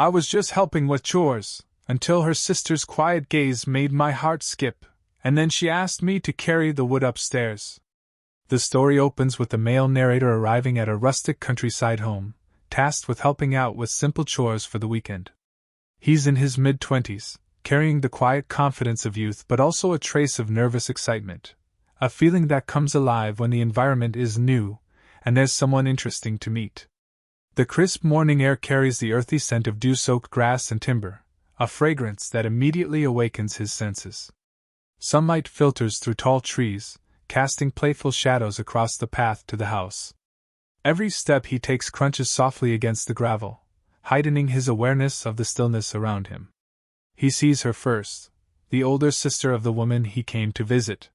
I was just helping with chores, until her sister's quiet gaze made my heart skip, and then she asked me to carry the wood upstairs. The story opens with the male narrator arriving at a rustic countryside home, tasked with helping out with simple chores for the weekend. He's in his mid-20s, carrying the quiet confidence of youth but also a trace of nervous excitement, a feeling that comes alive when the environment is new and there's someone interesting to meet. The crisp morning air carries the earthy scent of dew-soaked grass and timber, a fragrance that immediately awakens his senses. Sunlight filters through tall trees, casting playful shadows across the path to the house. Every step he takes crunches softly against the gravel, heightening his awareness of the stillness around him. He sees her first, the older sister of the woman he came to visit.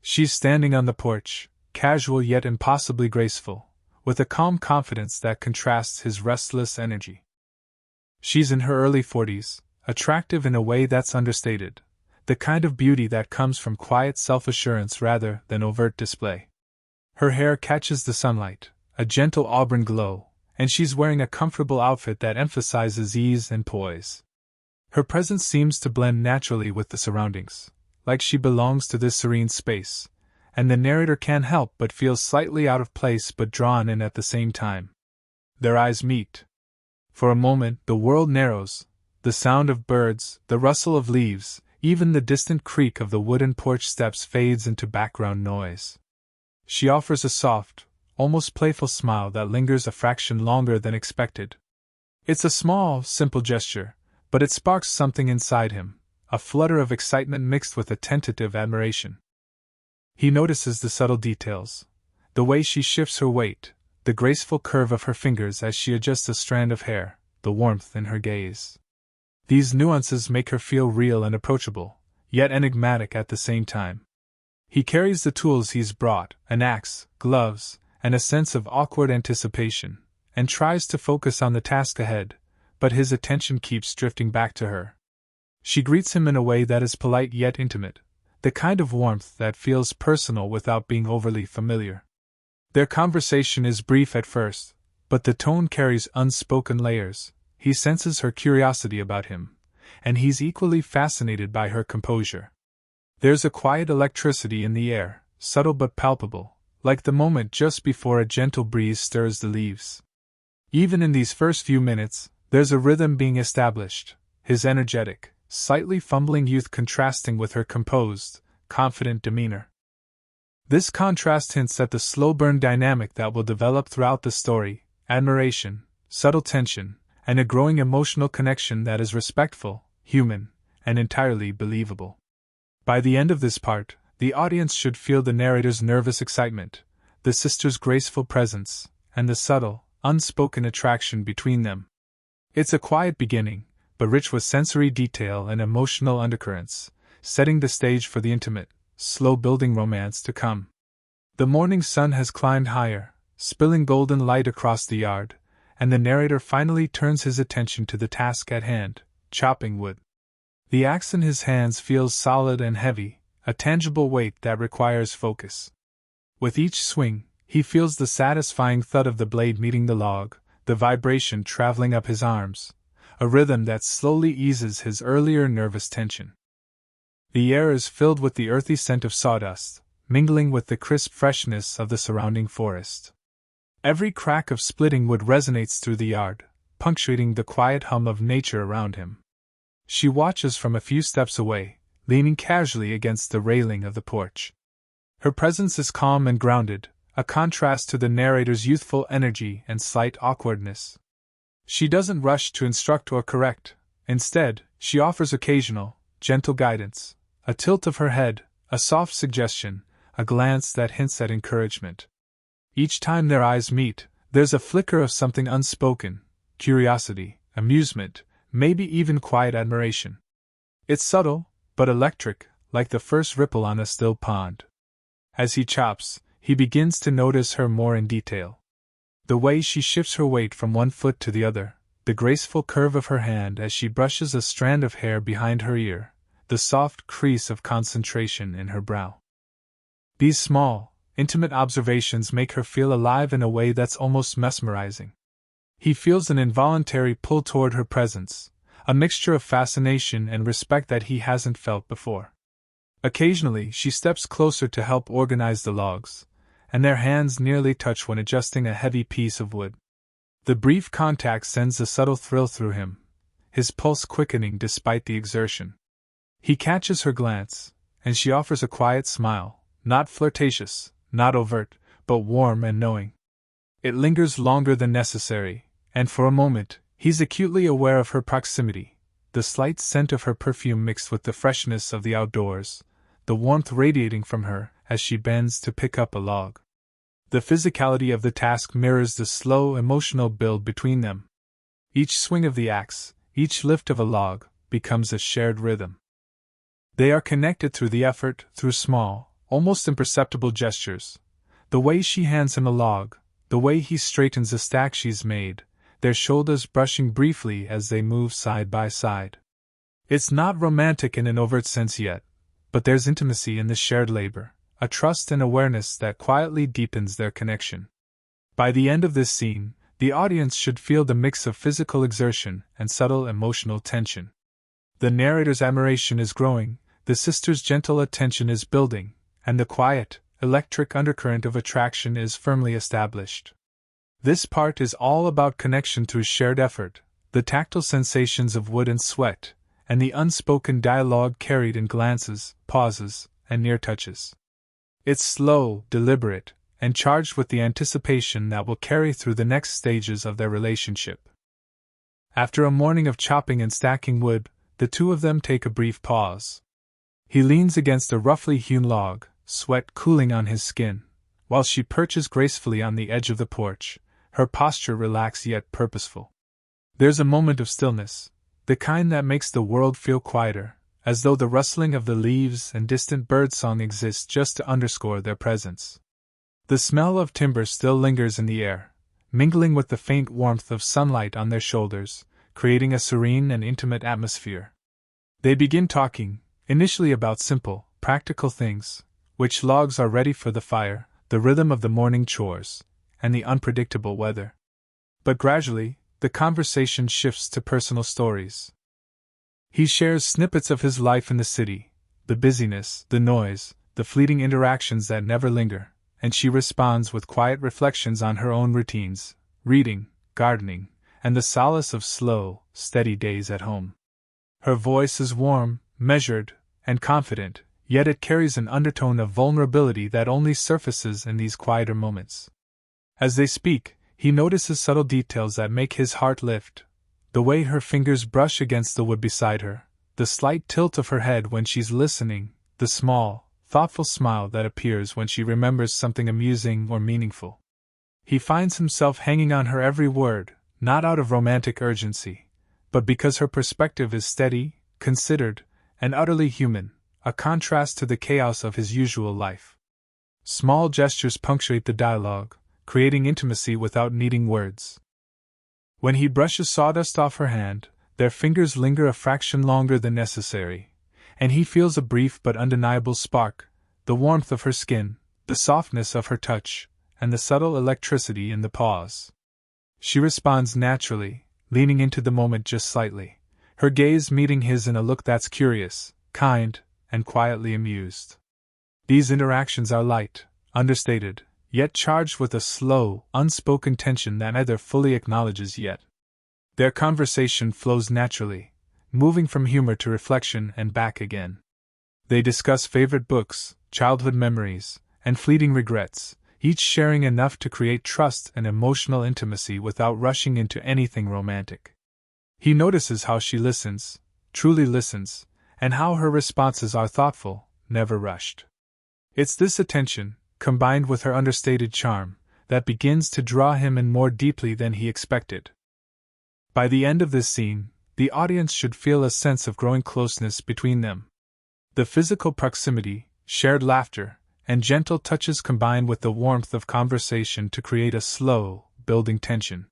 She's standing on the porch, casual yet impossibly graceful, with a calm confidence that contrasts his restless energy. She's in her early 40s, attractive in a way that's understated, the kind of beauty that comes from quiet self-assurance rather than overt display. Her hair catches the sunlight, a gentle auburn glow, and she's wearing a comfortable outfit that emphasizes ease and poise. Her presence seems to blend naturally with the surroundings, like she belongs to this serene space, and the narrator can't help but feel slightly out of place but drawn in at the same time. Their eyes meet. For a moment the world narrows, the sound of birds, the rustle of leaves, even the distant creak of the wooden porch steps fades into background noise. She offers a soft, almost playful smile that lingers a fraction longer than expected. It's a small, simple gesture, but it sparks something inside him, a flutter of excitement mixed with a tentative admiration. He notices the subtle details, the way she shifts her weight, the graceful curve of her fingers as she adjusts a strand of hair, the warmth in her gaze. These nuances make her feel real and approachable, yet enigmatic at the same time. He carries the tools he's brought, an axe, gloves, and a sense of awkward anticipation, and tries to focus on the task ahead, but his attention keeps drifting back to her. She greets him in a way that is polite yet intimate, the kind of warmth that feels personal without being overly familiar. Their conversation is brief at first, but the tone carries unspoken layers. He senses her curiosity about him, and he's equally fascinated by her composure. There's a quiet electricity in the air, subtle but palpable, like the moment just before a gentle breeze stirs the leaves. Even in these first few minutes, there's a rhythm being established, his energetic, slightly fumbling youth contrasting with her composed, confident demeanor. This contrast hints at the slow burn dynamic that will develop throughout the story: admiration, subtle tension, and a growing emotional connection that is respectful, human, and entirely believable. By the end of this part, the audience should feel the narrator's nervous excitement, the sister's graceful presence, and the subtle, unspoken attraction between them. It's a quiet beginning, but rich with sensory detail and emotional undercurrents, setting the stage for the intimate, slow-building romance to come. The morning sun has climbed higher, spilling golden light across the yard, and the narrator finally turns his attention to the task at hand, chopping wood. The axe in his hands feels solid and heavy, a tangible weight that requires focus. With each swing, he feels the satisfying thud of the blade meeting the log, the vibration traveling up his arms, a rhythm that slowly eases his earlier nervous tension. The air is filled with the earthy scent of sawdust, mingling with the crisp freshness of the surrounding forest. Every crack of splitting wood resonates through the yard, punctuating the quiet hum of nature around him. She watches from a few steps away, leaning casually against the railing of the porch. Her presence is calm and grounded, a contrast to the narrator's youthful energy and slight awkwardness. She doesn't rush to instruct or correct. Instead, she offers occasional, gentle guidance, a tilt of her head, a soft suggestion, a glance that hints at encouragement. Each time their eyes meet, there's a flicker of something unspoken: curiosity, amusement, maybe even quiet admiration. It's subtle, but electric, like the first ripple on a still pond. As he chops, he begins to notice her more in detail. The way she shifts her weight from one foot to the other, the graceful curve of her hand as she brushes a strand of hair behind her ear, the soft crease of concentration in her brow. These small, intimate observations make her feel alive in a way that's almost mesmerizing. He feels an involuntary pull toward her presence, a mixture of fascination and respect that he hasn't felt before. Occasionally, she steps closer to help organize the logs, and their hands nearly touch when adjusting a heavy piece of wood. The brief contact sends a subtle thrill through him, his pulse quickening despite the exertion. He catches her glance, and she offers a quiet smile, not flirtatious, not overt, but warm and knowing. It lingers longer than necessary, and for a moment, he's acutely aware of her proximity, the slight scent of her perfume mixed with the freshness of the outdoors, the warmth radiating from her as she bends to pick up a log. The physicality of the task mirrors the slow emotional build between them. Each swing of the axe, each lift of a log, becomes a shared rhythm. They are connected through the effort, through small, almost imperceptible gestures. The way she hands him a log, the way he straightens a stack she's made, their shoulders brushing briefly as they move side by side. It's not romantic in an overt sense yet, but there's intimacy in the shared labor, a trust and awareness that quietly deepens their connection. By the end of this scene, the audience should feel the mix of physical exertion and subtle emotional tension. The narrator's admiration is growing, the sister's gentle attention is building, and the quiet, electric undercurrent of attraction is firmly established. This part is all about connection through shared effort, the tactile sensations of wood and sweat, and the unspoken dialogue carried in glances, pauses, and near touches. It's slow, deliberate, and charged with the anticipation that will carry through the next stages of their relationship. After a morning of chopping and stacking wood, the two of them take a brief pause. He leans against a roughly hewn log, sweat cooling on his skin, while she perches gracefully on the edge of the porch, her posture relaxed yet purposeful. There's a moment of stillness, the kind that makes the world feel quieter, as though the rustling of the leaves and distant birdsong exists just to underscore their presence. The smell of timber still lingers in the air, mingling with the faint warmth of sunlight on their shoulders, creating a serene and intimate atmosphere. They begin talking, initially about simple, practical things, which logs are ready for the fire, the rhythm of the morning chores, and the unpredictable weather. But gradually, the conversation shifts to personal stories. He shares snippets of his life in the city, the busyness, the noise, the fleeting interactions that never linger, and she responds with quiet reflections on her own routines, reading, gardening, and the solace of slow, steady days at home. Her voice is warm, measured, and confident, yet it carries an undertone of vulnerability that only surfaces in these quieter moments. As they speak, he notices subtle details that make his heart lift. The way her fingers brush against the wood beside her, the slight tilt of her head when she's listening, the small, thoughtful smile that appears when she remembers something amusing or meaningful. He finds himself hanging on her every word, not out of romantic urgency, but because her perspective is steady, considered, and utterly human, a contrast to the chaos of his usual life. Small gestures punctuate the dialogue, creating intimacy without needing words. When he brushes sawdust off her hand, their fingers linger a fraction longer than necessary, and he feels a brief but undeniable spark, the warmth of her skin, the softness of her touch, and the subtle electricity in the pause. She responds naturally, leaning into the moment just slightly, her gaze meeting his in a look that's curious, kind, and quietly amused. These interactions are light, understated, yet charged with a slow, unspoken tension that neither fully acknowledges yet. Their conversation flows naturally, moving from humor to reflection and back again. They discuss favorite books, childhood memories, and fleeting regrets, each sharing enough to create trust and emotional intimacy without rushing into anything romantic. He notices how she listens, truly listens, and how her responses are thoughtful, never rushed. It's this attention, combined with her understated charm, that begins to draw him in more deeply than he expected. By the end of this scene, the audience should feel a sense of growing closeness between them. The physical proximity, shared laughter, and gentle touches combine with the warmth of conversation to create a slow, building tension.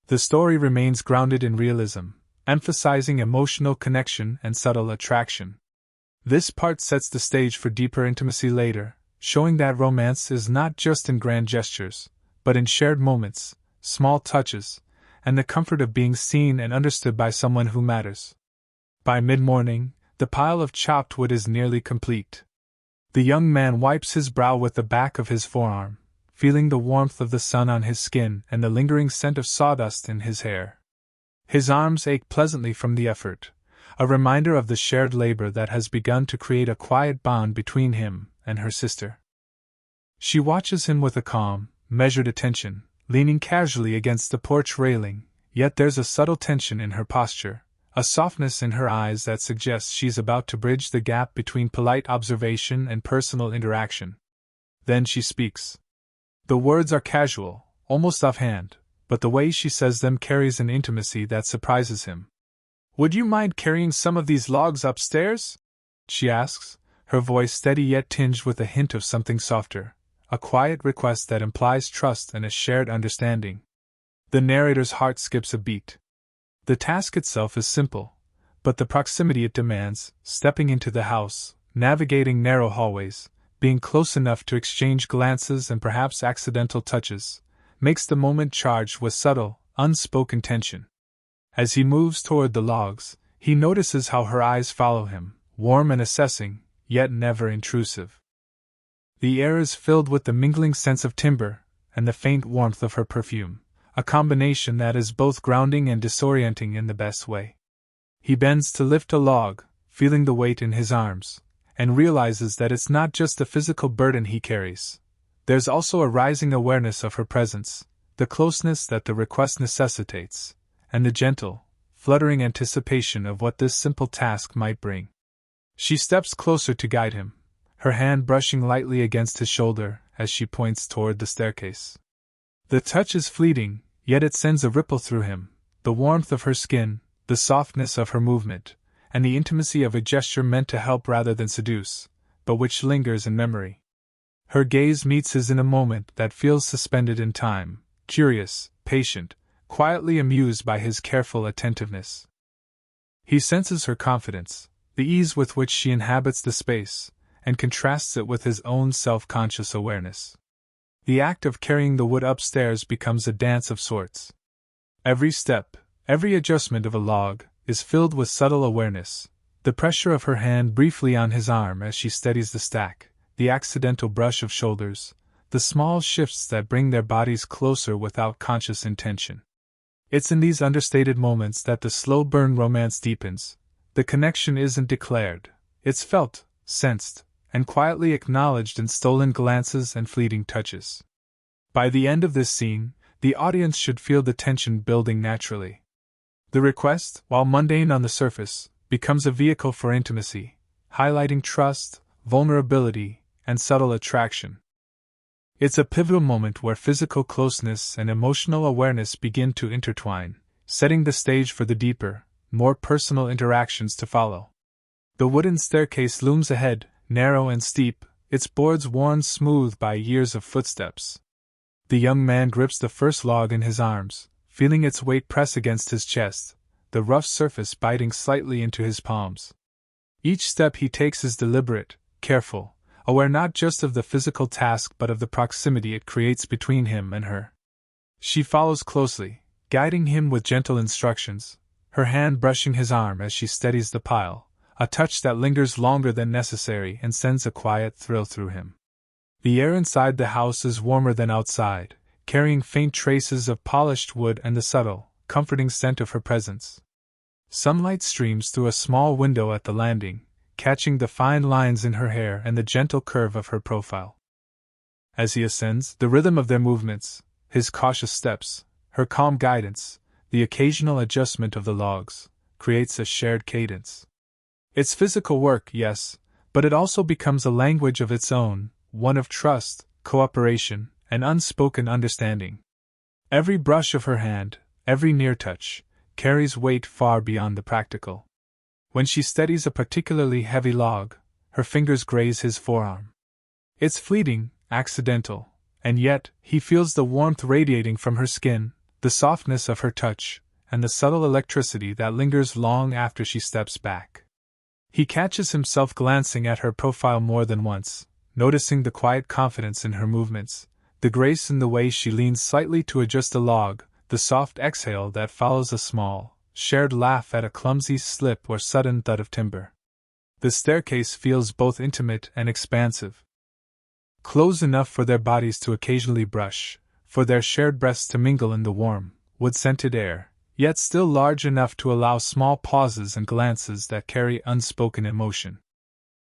The story remains grounded in realism, emphasizing emotional connection and subtle attraction. This part sets the stage for deeper intimacy later, showing that romance is not just in grand gestures, but in shared moments, small touches, and the comfort of being seen and understood by someone who matters. By mid-morning, the pile of chopped wood is nearly complete. The young man wipes his brow with the back of his forearm, feeling the warmth of the sun on his skin and the lingering scent of sawdust in his hair. His arms ache pleasantly from the effort, a reminder of the shared labor that has begun to create a quiet bond between him and her sister. She watches him with a calm, measured attention, leaning casually against the porch railing, yet there's a subtle tension in her posture, a softness in her eyes that suggests she's about to bridge the gap between polite observation and personal interaction. Then she speaks. The words are casual, almost offhand, but the way she says them carries an intimacy that surprises him. "Would you mind carrying some of these logs upstairs?" she asks, her voice steady yet tinged with a hint of something softer, a quiet request that implies trust and a shared understanding. The narrator's heart skips a beat. The task itself is simple, but the proximity it demands, stepping into the house, navigating narrow hallways, being close enough to exchange glances and perhaps accidental touches, makes the moment charged with subtle, unspoken tension. As he moves toward the logs, he notices how her eyes follow him, warm and assessing, yet never intrusive. The air is filled with the mingling sense of timber and the faint warmth of her perfume, a combination that is both grounding and disorienting in the best way. He bends to lift a log, feeling the weight in his arms, and realizes that it's not just the physical burden he carries. There's also a rising awareness of her presence, the closeness that the request necessitates, and the gentle, fluttering anticipation of what this simple task might bring. She steps closer to guide him, her hand brushing lightly against his shoulder as she points toward the staircase. The touch is fleeting, yet it sends a ripple through him, the warmth of her skin, the softness of her movement, and the intimacy of a gesture meant to help rather than seduce, but which lingers in memory. Her gaze meets his in a moment that feels suspended in time, curious, patient, quietly amused by his careful attentiveness. He senses her confidence, the ease with which she inhabits the space, and contrasts it with his own self-conscious awareness. The act of carrying the wood upstairs becomes a dance of sorts. Every step, every adjustment of a log, is filled with subtle awareness, the pressure of her hand briefly on his arm as she steadies the stack, the accidental brush of shoulders, the small shifts that bring their bodies closer without conscious intention. It's in these understated moments that the slow burn romance deepens. The connection isn't declared, it's felt, sensed, and quietly acknowledged in stolen glances and fleeting touches. By the end of this scene, the audience should feel the tension building naturally. The request, while mundane on the surface, becomes a vehicle for intimacy, highlighting trust, vulnerability, and subtle attraction. It's a pivotal moment where physical closeness and emotional awareness begin to intertwine, setting the stage for the deeper, more personal interactions to follow. The wooden staircase looms ahead, narrow and steep, its boards worn smooth by years of footsteps. The young man grips the first log in his arms, feeling its weight press against his chest, the rough surface biting slightly into his palms. Each step he takes is deliberate, careful, aware not just of the physical task but of the proximity it creates between him and her. She follows closely, guiding him with gentle instructions, her hand brushing his arm as she steadies the pile, a touch that lingers longer than necessary and sends a quiet thrill through him. The air inside the house is warmer than outside, carrying faint traces of polished wood and the subtle, comforting scent of her presence. Sunlight streams through a small window at the landing, catching the fine lines in her hair and the gentle curve of her profile. As he ascends, the rhythm of their movements, his cautious steps, her calm guidance, the occasional adjustment of the logs, creates a shared cadence. It's physical work, yes, but it also becomes a language of its own, one of trust, cooperation, and unspoken understanding. Every brush of her hand, every near touch, carries weight far beyond the practical. When she steadies a particularly heavy log, her fingers graze his forearm. It's fleeting, accidental, and yet he feels the warmth radiating from her skin, the softness of her touch, and the subtle electricity that lingers long after she steps back. He catches himself glancing at her profile more than once, noticing the quiet confidence in her movements, the grace in the way she leans slightly to adjust a log, the soft exhale that follows a small, shared laugh at a clumsy slip or sudden thud of timber. The staircase feels both intimate and expansive. Close enough for their bodies to occasionally brush, for their shared breaths to mingle in the warm, wood-scented air, yet still large enough to allow small pauses and glances that carry unspoken emotion.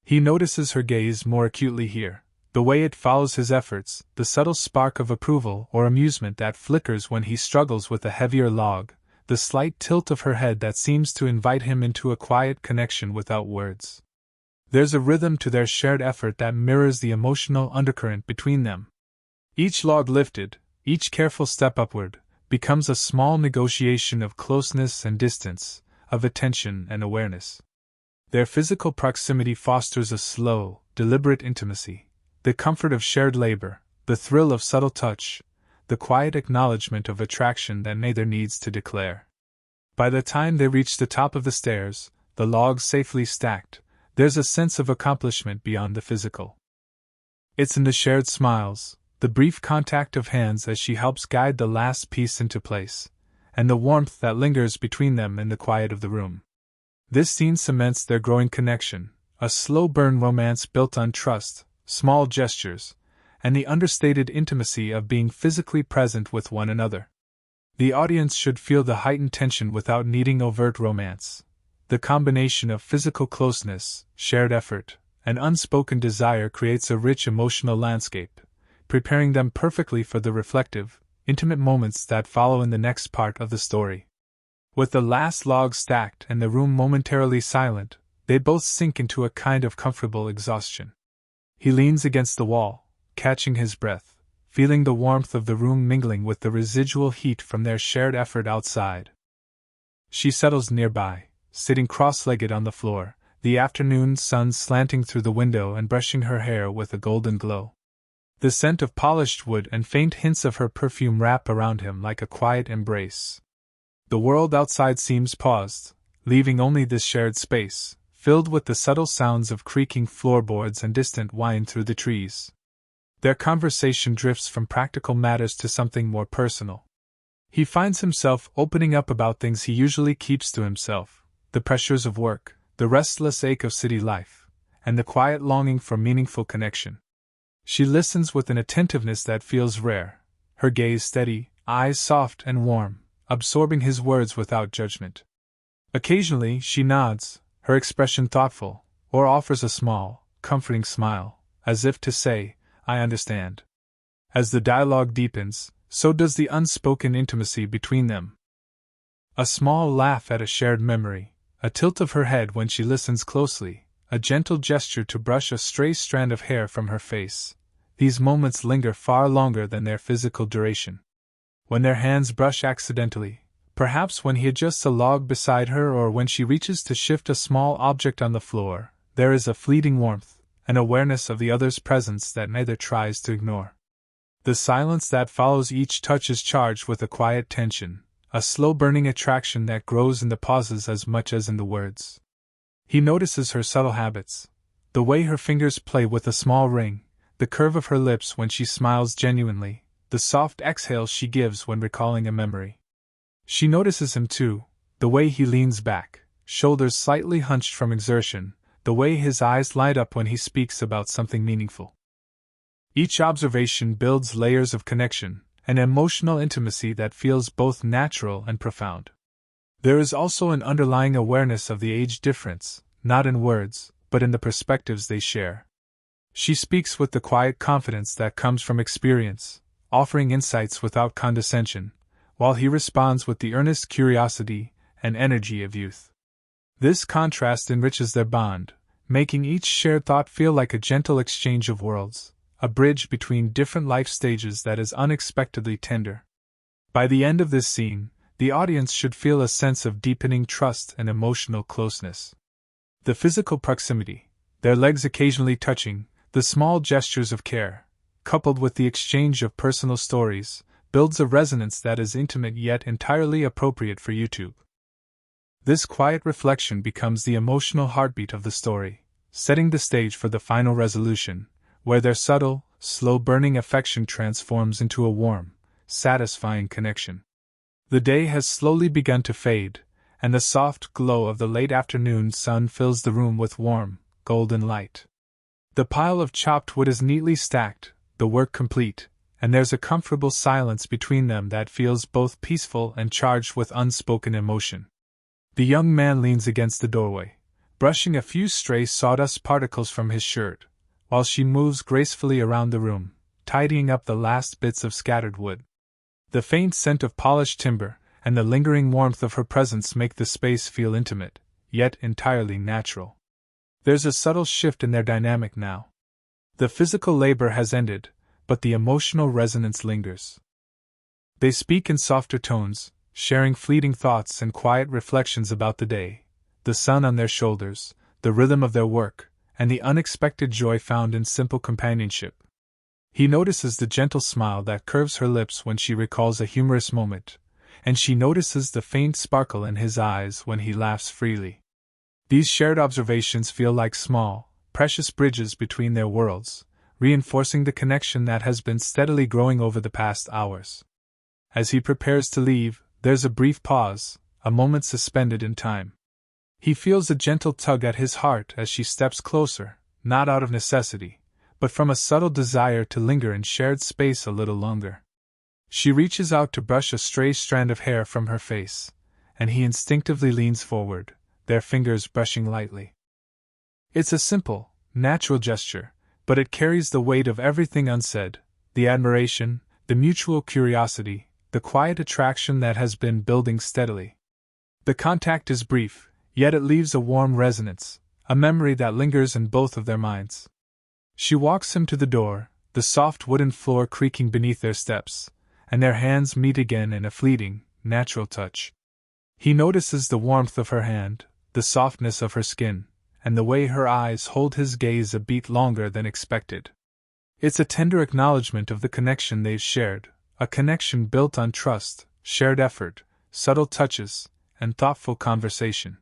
He notices her gaze more acutely here, the way it follows his efforts, the subtle spark of approval or amusement that flickers when he struggles with a heavier log, the slight tilt of her head that seems to invite him into a quiet connection without words. There's a rhythm to their shared effort that mirrors the emotional undercurrent between them. Each log lifted, each careful step upward, becomes a small negotiation of closeness and distance, of attention and awareness. Their physical proximity fosters a slow, deliberate intimacy, the comfort of shared labor, the thrill of subtle touch, the quiet acknowledgement of attraction that neither needs to declare. By the time they reach the top of the stairs, the logs safely stacked, there's a sense of accomplishment beyond the physical. It's in the shared smiles, the brief contact of hands as she helps guide the last piece into place, and the warmth that lingers between them in the quiet of the room. This scene cements their growing connection, a slow-burn romance built on trust, small gestures, and the understated intimacy of being physically present with one another. The audience should feel the heightened tension without needing overt romance. The combination of physical closeness, shared effort, and unspoken desire creates a rich emotional landscape, preparing them perfectly for the reflective, intimate moments that follow in the next part of the story. With the last log stacked and the room momentarily silent, they both sink into a kind of comfortable exhaustion. He leans against the wall, catching his breath, feeling the warmth of the room mingling with the residual heat from their shared effort outside. She settles nearby, sitting cross-legged on the floor, the afternoon sun slanting through the window and brushing her hair with a golden glow. The scent of polished wood and faint hints of her perfume wrap around him like a quiet embrace. The world outside seems paused, leaving only this shared space, filled with the subtle sounds of creaking floorboards and distant whine through the trees. Their conversation drifts from practical matters to something more personal. He finds himself opening up about things he usually keeps to himself, the pressures of work, the restless ache of city life, and the quiet longing for meaningful connection. She listens with an attentiveness that feels rare, her gaze steady, eyes soft and warm, absorbing his words without judgment. Occasionally she nods, her expression thoughtful, or offers a small, comforting smile, as if to say, "I understand." As the dialogue deepens, so does the unspoken intimacy between them. A small laugh at a shared memory, a tilt of her head when she listens closely, a gentle gesture to brush a stray strand of hair from her face. These moments linger far longer than their physical duration. When their hands brush accidentally, perhaps when he adjusts a log beside her or when she reaches to shift a small object on the floor, there is a fleeting warmth, an awareness of the other's presence that neither tries to ignore. The silence that follows each touch is charged with a quiet tension, a slow-burning attraction that grows in the pauses as much as in the words. He notices her subtle habits, the way her fingers play with a small ring, the curve of her lips when she smiles genuinely, the soft exhale she gives when recalling a memory. She notices him too, the way he leans back, shoulders slightly hunched from exertion, the way his eyes light up when he speaks about something meaningful. Each observation builds layers of connection, an emotional intimacy that feels both natural and profound. There is also an underlying awareness of the age difference, not in words, but in the perspectives they share. She speaks with the quiet confidence that comes from experience, offering insights without condescension, while he responds with the earnest curiosity and energy of youth. This contrast enriches their bond, making each shared thought feel like a gentle exchange of worlds, a bridge between different life stages that is unexpectedly tender. By the end of this scene, the audience should feel a sense of deepening trust and emotional closeness. The physical proximity, their legs occasionally touching, the small gestures of care, coupled with the exchange of personal stories, builds a resonance that is intimate yet entirely appropriate for YouTube. This quiet reflection becomes the emotional heartbeat of the story, setting the stage for the final resolution, where their subtle, slow-burning affection transforms into a warm, satisfying connection. The day has slowly begun to fade, and the soft glow of the late afternoon sun fills the room with warm, golden light. The pile of chopped wood is neatly stacked, the work complete, and there's a comfortable silence between them that feels both peaceful and charged with unspoken emotion. The young man leans against the doorway, brushing a few stray sawdust particles from his shirt, while she moves gracefully around the room, tidying up the last bits of scattered wood. The faint scent of polished timber and the lingering warmth of her presence make the space feel intimate, yet entirely natural. There's a subtle shift in their dynamic now. The physical labor has ended, but the emotional resonance lingers. They speak in softer tones, sharing fleeting thoughts and quiet reflections about the day, the sun on their shoulders, the rhythm of their work, and the unexpected joy found in simple companionship. He notices the gentle smile that curves her lips when she recalls a humorous moment, and she notices the faint sparkle in his eyes when he laughs freely. These shared observations feel like small, precious bridges between their worlds, reinforcing the connection that has been steadily growing over the past hours. As he prepares to leave, there's a brief pause, a moment suspended in time. He feels a gentle tug at his heart as she steps closer, not out of necessity, but from a subtle desire to linger in shared space a little longer. She reaches out to brush a stray strand of hair from her face, and he instinctively leans forward, their fingers brushing lightly. It's a simple, natural gesture, but it carries the weight of everything unsaid, the admiration, the mutual curiosity, the quiet attraction that has been building steadily. The contact is brief, yet it leaves a warm resonance, a memory that lingers in both of their minds. She walks him to the door, the soft wooden floor creaking beneath their steps, and their hands meet again in a fleeting, natural touch. He notices the warmth of her hand, the softness of her skin, and the way her eyes hold his gaze a beat longer than expected. It's a tender acknowledgement of the connection they've shared, a connection built on trust, shared effort, subtle touches, and thoughtful conversation.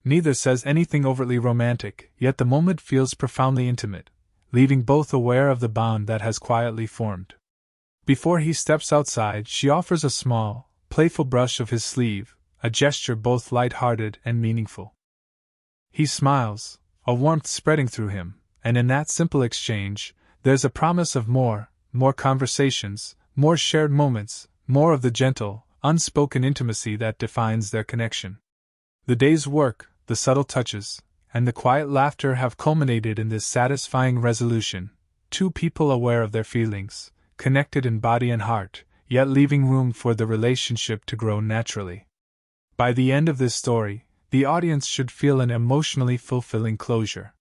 Neither says anything overtly romantic, yet the moment feels profoundly intimate, leaving both aware of the bond that has quietly formed. Before he steps outside, she offers a small, playful brush of his sleeve, a gesture both light-hearted and meaningful. He smiles, a warmth spreading through him, and in that simple exchange, there's a promise of more conversations, more shared moments, more of the gentle, unspoken intimacy that defines their connection. The day's work, the subtle touches, and the quiet laughter have culminated in this satisfying resolution, two people aware of their feelings, connected in body and heart, yet leaving room for the relationship to grow naturally. By the end of this story, the audience should feel an emotionally fulfilling closure.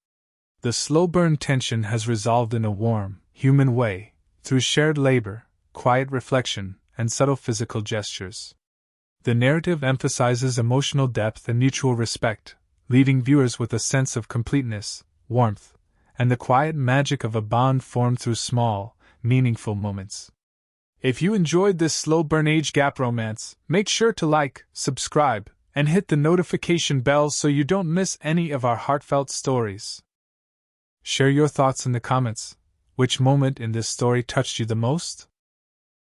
The slow-burn tension has resolved in a warm, human way, through shared labor, quiet reflection, and subtle physical gestures. The narrative emphasizes emotional depth and mutual respect, leaving viewers with a sense of completeness, warmth, and the quiet magic of a bond formed through small, meaningful moments. If you enjoyed this slow-burn age gap romance, make sure to like, subscribe, and hit the notification bell so you don't miss any of our heartfelt stories. Share your thoughts in the comments. Which moment in this story touched you the most?